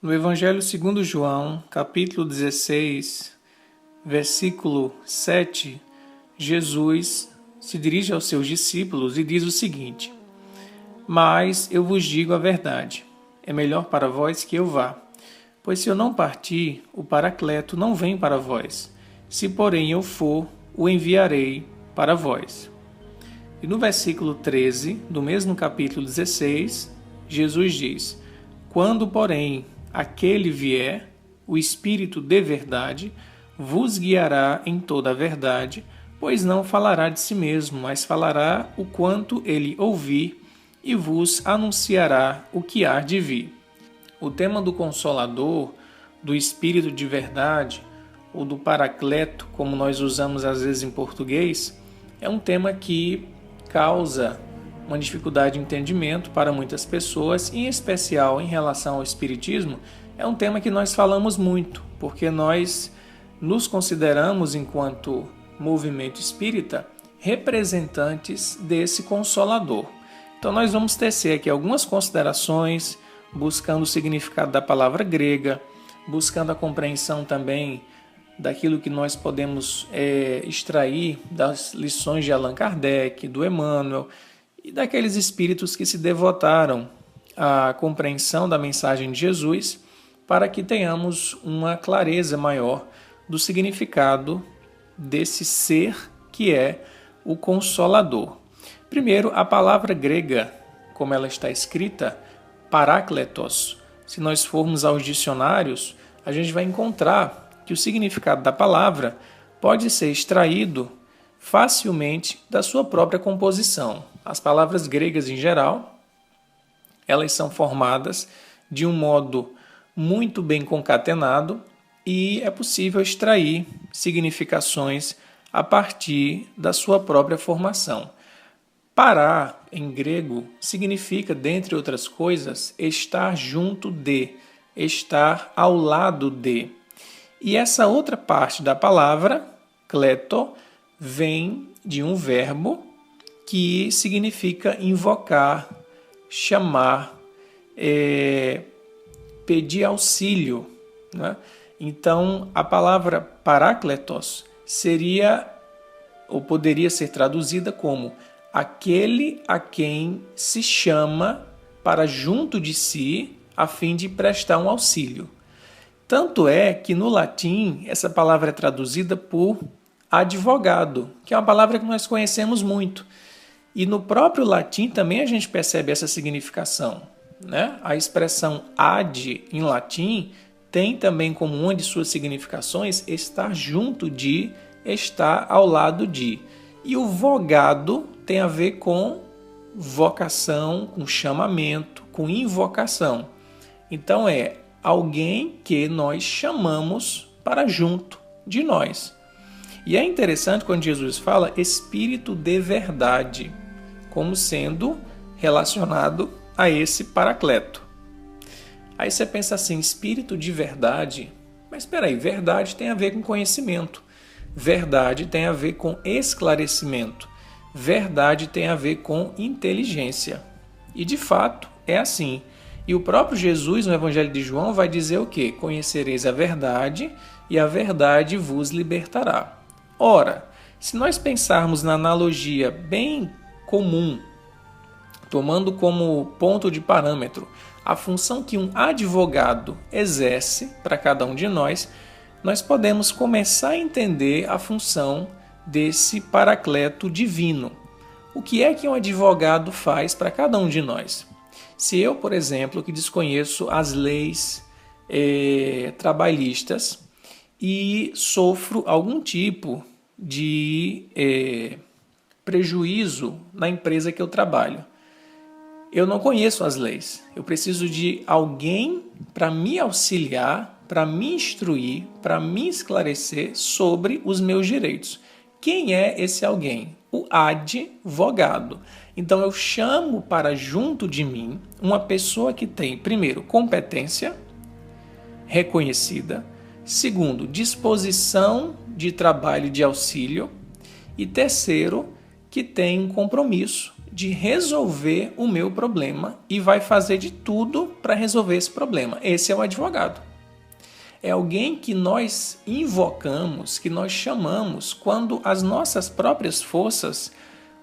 No Evangelho segundo João, capítulo 16, versículo 7, Jesus se dirige aos seus discípulos e diz o seguinte: Mas eu vos digo a verdade, é melhor para vós que eu vá. Pois se eu não partir, o Paracleto não vem para vós. Se porém eu for, o enviarei para vós. E no versículo 13, do mesmo capítulo 16, Jesus diz: Quando, porém, aquele vier, o Espírito de verdade, vos guiará em toda a verdade, pois não falará de si mesmo, mas falará o quanto ele ouvir e vos anunciará o que há de vir. O tema do Consolador, do Espírito de verdade, ou do Paracleto, como nós usamos às vezes em português, é um tema que causa uma dificuldade de entendimento para muitas pessoas, em especial em relação ao Espiritismo. É um tema que nós falamos muito, porque nós nos consideramos, enquanto movimento espírita, representantes desse Consolador. Então nós vamos tecer aqui algumas considerações, buscando o significado da palavra grega, buscando a compreensão também daquilo que nós podemos extrair das lições de Allan Kardec, do Emmanuel e daqueles espíritos que se devotaram à compreensão da mensagem de Jesus, para que tenhamos uma clareza maior do significado desse ser que é o Consolador. Primeiro, a palavra grega, como ela está escrita, Parakletos. Se nós formos aos dicionários, a gente vai encontrar que o significado da palavra pode ser extraído facilmente da sua própria composição. As palavras gregas, em geral, elas são formadas de um modo muito bem concatenado e é possível extrair significações a partir da sua própria formação. Pará, em grego, significa, dentre outras coisas, estar junto de, estar ao lado de. E essa outra parte da palavra, kleto, vem de um verbo que significa invocar, chamar, pedir auxílio, né? Então, a palavra parakletos seria, ou poderia ser traduzida como aquele a quem se chama para junto de si a fim de prestar um auxílio. Tanto é que no latim essa palavra é traduzida por advogado, que é uma palavra que nós conhecemos muito. E no próprio latim também a gente percebe essa significação, né? A expressão ad em latim tem também como uma de suas significações estar junto de, estar ao lado de. E o vogado tem a ver com vocação, com chamamento, com invocação. Então é alguém que nós chamamos para junto de nós. E é interessante quando Jesus fala Espírito de verdade, como sendo relacionado a esse Paracleto. Aí você pensa assim, Espírito de verdade, mas espera aí, verdade tem a ver com conhecimento, verdade tem a ver com esclarecimento, verdade tem a ver com inteligência. E de fato é assim. E o próprio Jesus no Evangelho de João vai dizer o quê? Conhecereis a verdade e a verdade vos libertará. Ora, se nós pensarmos na analogia bem comum, tomando como ponto de parâmetro a função que um advogado exerce para cada um de nós, nós podemos começar a entender a função desse Paracleto divino. O que é que um advogado faz para cada um de nós? Se eu, por exemplo, que desconheço as leis trabalhistas e sofro algum tipo de prejuízo na empresa que eu trabalho, eu não conheço as leis. Eu preciso de alguém para me auxiliar, para me instruir, para me esclarecer sobre os meus direitos. Quem é esse alguém? O advogado. Então eu chamo para junto de mim uma pessoa que tem, primeiro, competência reconhecida, segundo, disposição de trabalho de auxílio e terceiro, que tem um compromisso de resolver o meu problema e vai fazer de tudo para resolver esse problema. Esse é o advogado. É alguém que nós invocamos, que nós chamamos quando as nossas próprias forças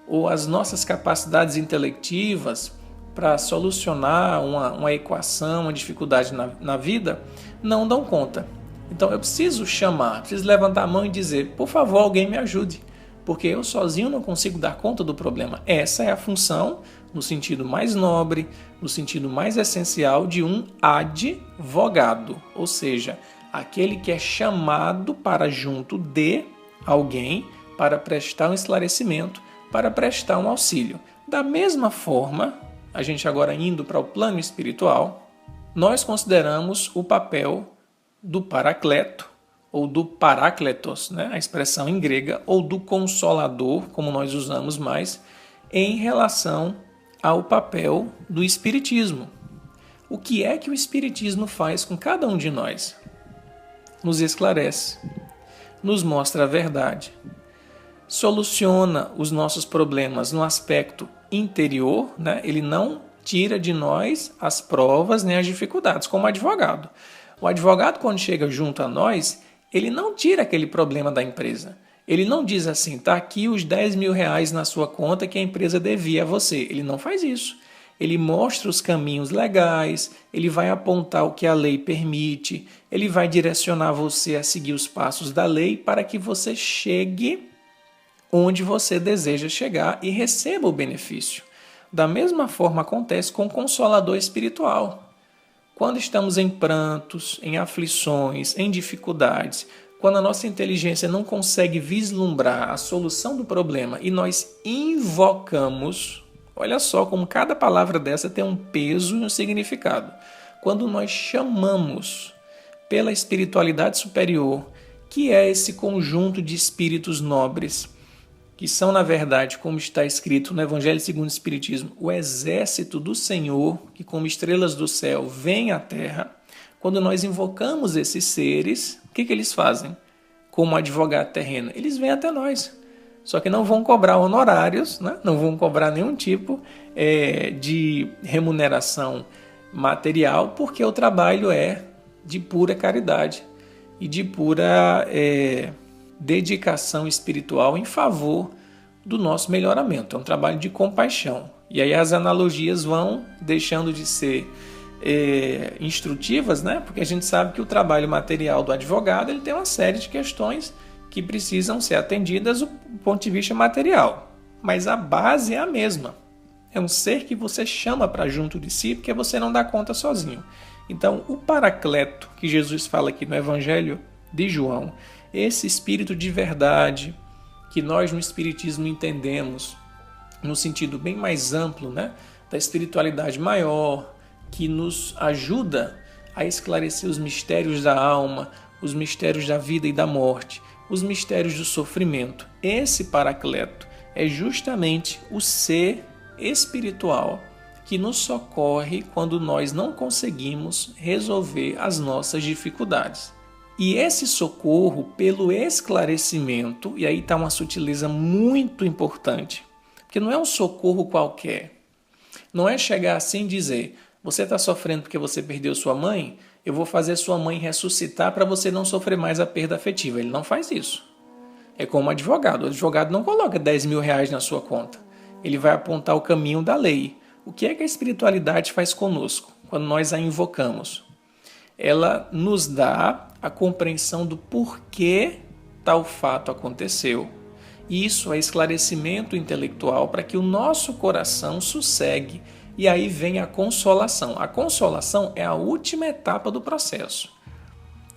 ou as nossas capacidades intelectivas para solucionar uma equação, uma dificuldade na vida, não dão conta. Então eu preciso chamar, preciso levantar a mão e dizer, por favor, alguém me ajude, porque eu sozinho não consigo dar conta do problema. Essa é a função, no sentido mais nobre, no sentido mais essencial, de um advogado, ou seja, aquele que é chamado para junto de alguém para prestar um esclarecimento, para prestar um auxílio. Da mesma forma, a gente agora indo para o plano espiritual, nós consideramos o papel do paracleto, ou do parácletos, né? A expressão em grega, ou do consolador, como nós usamos mais, em relação ao papel do espiritismo. O que é que o espiritismo faz com cada um de nós? Nos esclarece, nos mostra a verdade, soluciona os nossos problemas no aspecto interior, né? Ele não tira de nós as provas nem as dificuldades, como advogado. O advogado, quando chega junto a nós, ele não tira aquele problema da empresa. Ele não diz assim, está aqui os 10 mil reais na sua conta que a empresa devia a você. Ele não faz isso. Ele mostra os caminhos legais, ele vai apontar o que a lei permite, ele vai direcionar você a seguir os passos da lei para que você chegue onde você deseja chegar e receba o benefício. Da mesma forma acontece com o consolador espiritual. Quando estamos em prantos, em aflições, em dificuldades, quando a nossa inteligência não consegue vislumbrar a solução do problema e nós invocamos, olha só como cada palavra dessa tem um peso e um significado. Quando nós chamamos pela espiritualidade superior, que é esse conjunto de espíritos nobres, que são, na verdade, como está escrito no Evangelho segundo o Espiritismo, o exército do Senhor, que como estrelas do céu vem à terra. Quando nós invocamos esses seres, o que eles fazem? Como advogado terreno, eles vêm até nós. Só que não vão cobrar honorários, né? Não vão cobrar nenhum tipo de remuneração material, porque o trabalho é de pura caridade e de pura dedicação espiritual em favor do nosso melhoramento. É um trabalho de compaixão. E aí as analogias vão deixando de ser instrutivas, né? Porque a gente sabe que o trabalho material do advogado ele tem uma série de questões que precisam ser atendidas do ponto de vista material. Mas a base é a mesma. É um ser que você chama para junto de si porque você não dá conta sozinho. Então, o paracleto que Jesus fala aqui no Evangelho de João, esse espírito de verdade que nós no Espiritismo entendemos no sentido bem mais amplo, né, da espiritualidade maior, que nos ajuda a esclarecer os mistérios da alma, os mistérios da vida e da morte, os mistérios do sofrimento. Esse paracleto é justamente o ser espiritual que nos socorre quando nós não conseguimos resolver as nossas dificuldades. E esse socorro pelo esclarecimento, e aí está uma sutileza muito importante, porque não é um socorro qualquer. Não é chegar assim e dizer, você está sofrendo porque você perdeu sua mãe? Eu vou fazer sua mãe ressuscitar para você não sofrer mais a perda afetiva. Ele não faz isso. É como advogado. O advogado não coloca 10 mil reais na sua conta. Ele vai apontar o caminho da lei. O que é que a espiritualidade faz conosco quando nós a invocamos? Ela nos dá a compreensão do porquê tal fato aconteceu. Isso é esclarecimento intelectual para que o nosso coração sossegue. E aí vem a consolação. A consolação é a última etapa do processo.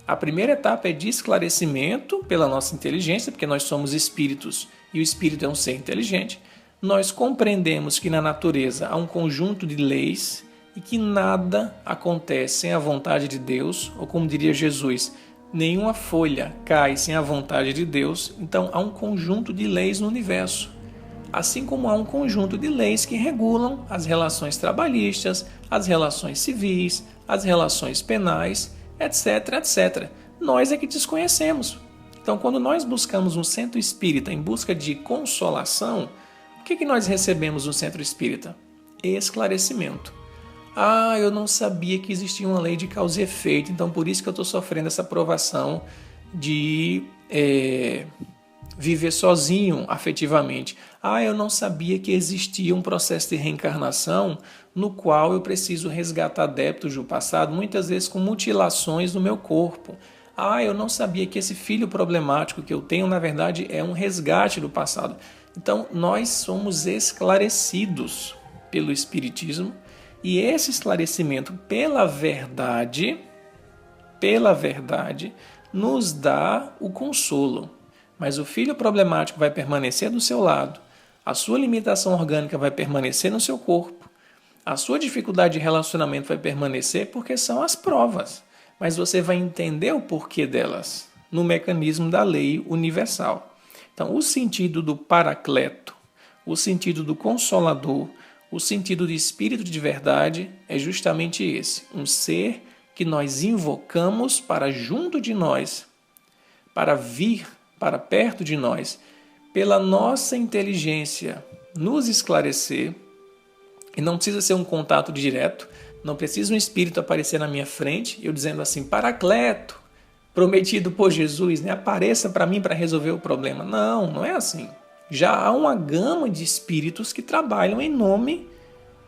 A primeira etapa é de esclarecimento pela nossa inteligência, porque nós somos espíritos e o espírito é um ser inteligente. Nós compreendemos que na natureza há um conjunto de leis e que nada acontece sem a vontade de Deus, ou como diria Jesus, nenhuma folha cai sem a vontade de Deus. Então há um conjunto de leis no universo. Assim como há um conjunto de leis que regulam as relações trabalhistas, as relações civis, as relações penais, etc, etc. Nós é que desconhecemos. Então, quando nós buscamos um centro espírita em busca de consolação, o que nós recebemos no centro espírita? Esclarecimento. Eu não sabia que existia uma lei de causa e efeito, então por isso que eu estou sofrendo essa provação de viver sozinho afetivamente. Eu não sabia que existia um processo de reencarnação no qual eu preciso resgatar débitos do passado, muitas vezes com mutilações no meu corpo. Eu não sabia que esse filho problemático que eu tenho, na verdade, é um resgate do passado. Então, nós somos esclarecidos pelo Espiritismo, e esse esclarecimento pela verdade, nos dá o consolo. Mas o filho problemático vai permanecer do seu lado, a sua limitação orgânica vai permanecer no seu corpo, a sua dificuldade de relacionamento vai permanecer porque são as provas. Mas você vai entender o porquê delas no mecanismo da lei universal. Então, o sentido do Paracleto, o sentido do Consolador, o sentido do Espírito de verdade é justamente esse, um ser que nós invocamos para junto de nós, para vir para perto de nós, pela nossa inteligência nos esclarecer, e não precisa ser um contato direto, não precisa um espírito aparecer na minha frente, eu dizendo assim, Paracleto, prometido por Jesus, apareça para mim para resolver o problema. Não é assim. Já há uma gama de espíritos que trabalham em nome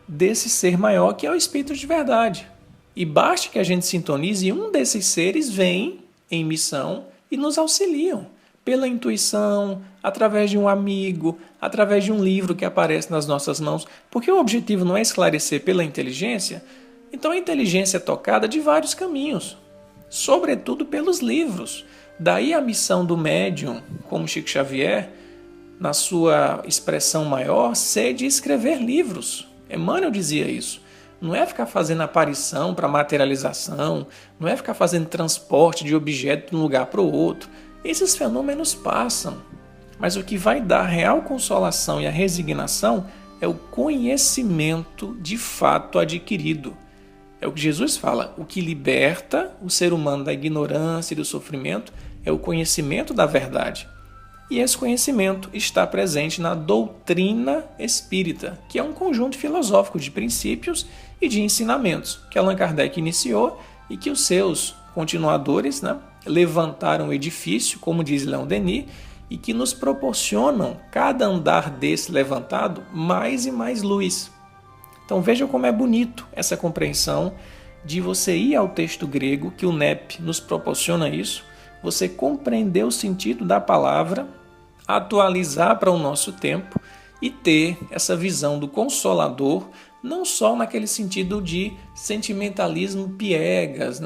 desse ser maior que é o Espírito de verdade. E basta que a gente sintonize e um desses seres vem em missão e nos auxiliam pela intuição, através de um amigo, através de um livro que aparece nas nossas mãos, porque o objetivo não é esclarecer pela inteligência, então a inteligência é tocada de vários caminhos, sobretudo pelos livros. Daí a missão do médium, como Chico Xavier, na sua expressão maior, ser de escrever livros. Emmanuel dizia isso. Não é ficar fazendo aparição para materialização, não é ficar fazendo transporte de objeto de um lugar para o outro. Esses fenômenos passam, mas o que vai dar a real consolação e a resignação é o conhecimento de fato adquirido. É o que Jesus fala, o que liberta o ser humano da ignorância e do sofrimento é o conhecimento da verdade. E esse conhecimento está presente na doutrina espírita, que é um conjunto filosófico de princípios e de ensinamentos que Allan Kardec iniciou e que os seus continuadores levantaram o edifício, como diz Leon Denis, e que nos proporcionam, cada andar desse levantado, mais e mais luz. Então veja como é bonito essa compreensão de você ir ao texto grego, que o NEP nos proporciona isso, você compreender o sentido da palavra, atualizar para o nosso tempo e ter essa visão do Consolador, não só naquele sentido de sentimentalismo piegas,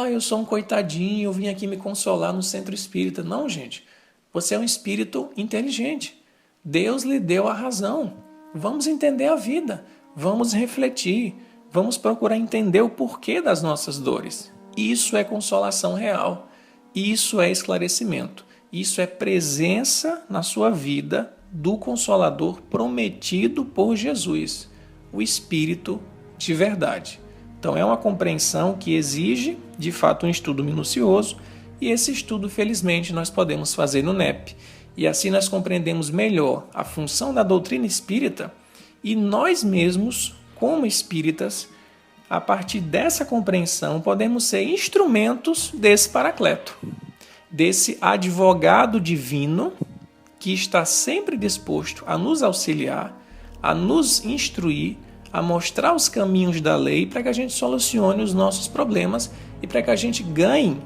eu sou um coitadinho, eu vim aqui me consolar no centro espírita. Não, gente, você é um espírito inteligente. Deus lhe deu a razão. Vamos entender a vida, vamos refletir, vamos procurar entender o porquê das nossas dores. Isso é consolação real, isso é esclarecimento, isso é presença na sua vida do Consolador prometido por Jesus, o Espírito de verdade. Então é uma compreensão que exige, de fato, um estudo minucioso, e esse estudo, felizmente, nós podemos fazer no NEP. E assim nós compreendemos melhor a função da doutrina espírita e nós mesmos, como espíritas, a partir dessa compreensão, podemos ser instrumentos desse Paracleto, desse advogado divino que está sempre disposto a nos auxiliar, a nos instruir, a mostrar os caminhos da lei para que a gente solucione os nossos problemas e para que a gente ganhe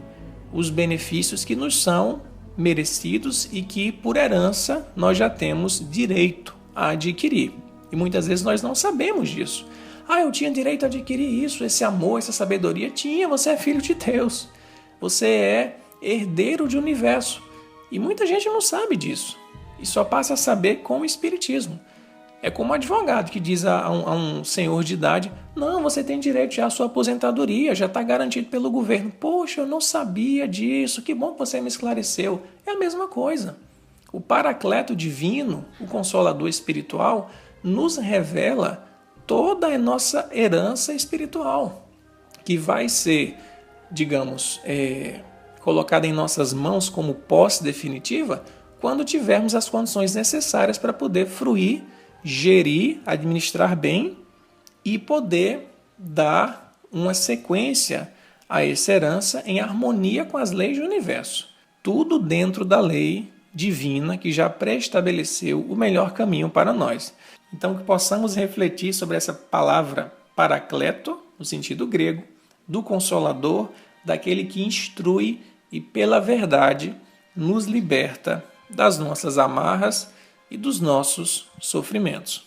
os benefícios que nos são merecidos e que, por herança, nós já temos direito a adquirir. E muitas vezes nós não sabemos disso. Eu tinha direito a adquirir isso, esse amor, essa sabedoria. Tinha, você é filho de Deus. Você é herdeiro de universo. E muita gente não sabe disso. E só passa a saber com o Espiritismo. É como um advogado que diz a um senhor de idade, não, você tem direito já à sua aposentadoria, já está garantido pelo governo. Poxa, eu não sabia disso, que bom que você me esclareceu. É a mesma coisa. O Paracleto divino, o Consolador espiritual, nos revela toda a nossa herança espiritual, que vai ser, digamos, colocada em nossas mãos como posse definitiva quando tivermos as condições necessárias para poder fruir gerir, administrar bem e poder dar uma sequência a essa herança em harmonia com as leis do universo. Tudo dentro da lei divina que já pré-estabeleceu o melhor caminho para nós. Então, que possamos refletir sobre essa palavra paracleto, no sentido grego, do Consolador, daquele que instrui e, pela verdade, nos liberta das nossas amarras e dos nossos sofrimentos.